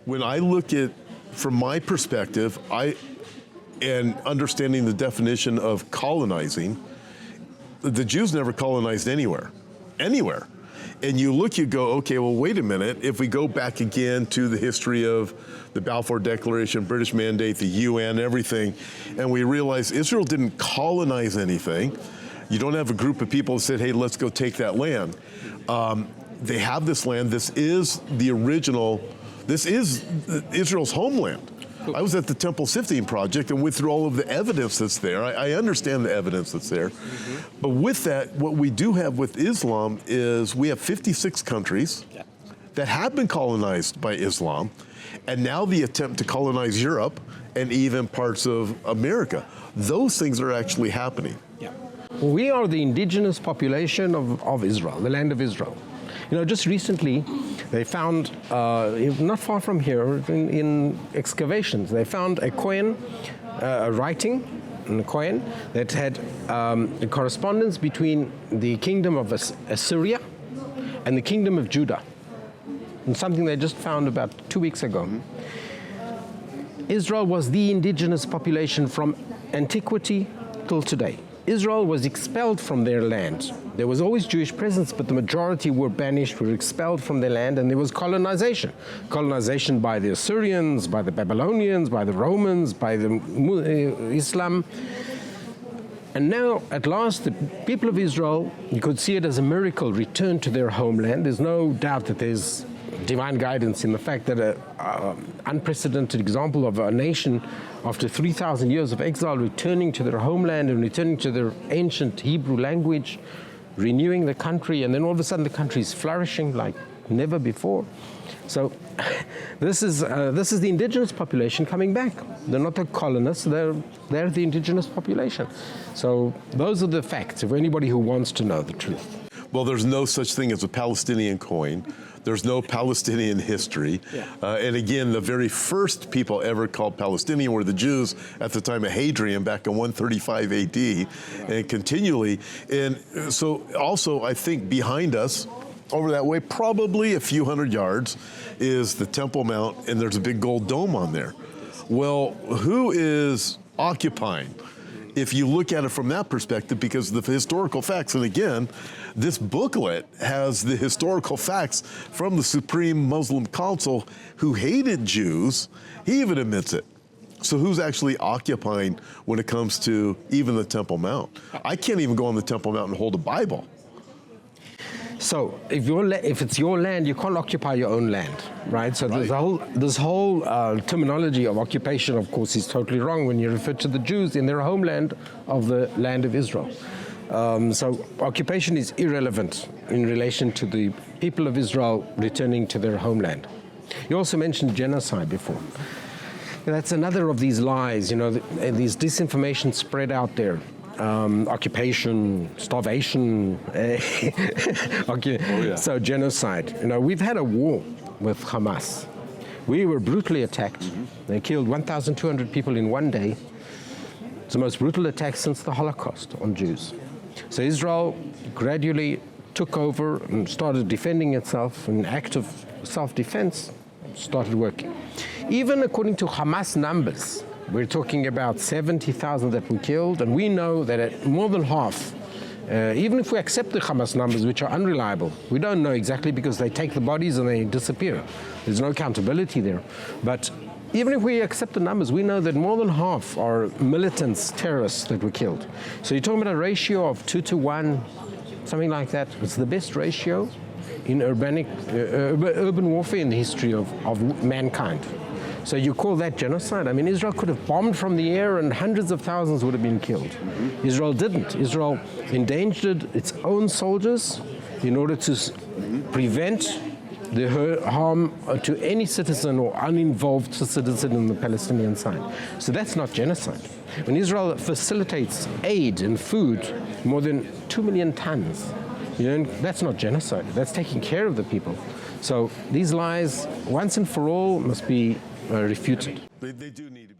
When I look at, from my perspective, and understanding the definition of colonizing, the Jews never colonized anywhere. And you look, you go, okay, well, wait a minute. If we go back again to the history of the Balfour Declaration, British Mandate, the UN, everything, and we realize Israel didn't colonize anything. You don't have a group of people that said, hey, let's go take that land. They have this land. This is the original, this is Israel's homeland. I was at the Temple Sifting Project and went through all of the evidence that's there. I understand the evidence that's there. But with that, what we do have with Islam is we have 56 countries that have been colonized by Islam, and now the attempt to colonize Europe and even parts of America. Those things are actually happening. We are the indigenous population of Israel, the land of Israel. You know, just recently, they found, not far from here, in excavations, they found a coin, a writing in a coin that had a correspondence between the kingdom of Assyria and the kingdom of Judah. And something they just found about 2 weeks ago. Israel was the indigenous population from antiquity till today. Israel was expelled from their land. There was always Jewish presence, but the majority were banished, were expelled from their land, and there was colonization. Colonization by the Assyrians, by the Babylonians, by the Romans, by the Islam. And now, at last, the people of Israel, you could see it as a miracle, returned to their homeland. There's no doubt that there's divine guidance in the fact that an unprecedented example of a nation after 3,000 years of exile returning to their homeland and returning to their ancient Hebrew language, renewing the country, and then all of a sudden the country is flourishing like never before. So this is the indigenous population coming back. They're not the colonists, they're the indigenous population. So those are the facts of anybody who wants to know the truth. Well, there's no such thing as a Palestinian coin. There's no Palestinian history. And again, the very first people ever called Palestinian were the Jews at the time of Hadrian back in 135 AD, and continually. And so also, I think behind us, over that way, probably a few hundred yards, is the Temple Mount, and there's a big gold dome on there. Well, who is occupying? If you look at it from that perspective, because the historical facts, and again, this booklet has the historical facts from the Supreme Muslim Council who hated Jews. He even admits it. So who's actually occupying when it comes to even the Temple Mount? I can't even go on the Temple Mount and hold a Bible. So if it's your land, you can't occupy your own land, right? So this whole terminology of occupation, of course, is totally wrong when you refer to the Jews in their homeland of the land of Israel. So occupation is irrelevant in relation to the people of Israel returning to their homeland. You also mentioned genocide before. That's another of these lies, you know, these disinformation spread out there. Occupation, starvation, so genocide. You know, we've had a war with Hamas. We were brutally attacked. They killed 1,200 people in one day. It's the most brutal attack since the Holocaust on Jews. So Israel gradually took over and started defending itself. An act of self-defense started working. Even according to Hamas numbers, we're talking about 70,000 that were killed, and we know that at more than half, even if we accept the Hamas numbers, which are unreliable, we don't know exactly because they take the bodies and they disappear. There's no accountability there. But even if we accept the numbers, we know that more than half are militants, terrorists that were killed. So you're talking about a ratio of 2 to 1, something like that. It's the best ratio in urban warfare in the history of mankind. So you call that genocide? I mean, Israel could have bombed from the air and hundreds of thousands would have been killed. Israel didn't. Israel endangered its own soldiers in order to prevent the harm to any citizen or uninvolved citizen in the Palestinian side. So that's not genocide. When Israel facilitates aid and food, more than 2 million tons, you know, that's not genocide. That's taking care of the people. So these lies, once and for all, must be refuted. They do need to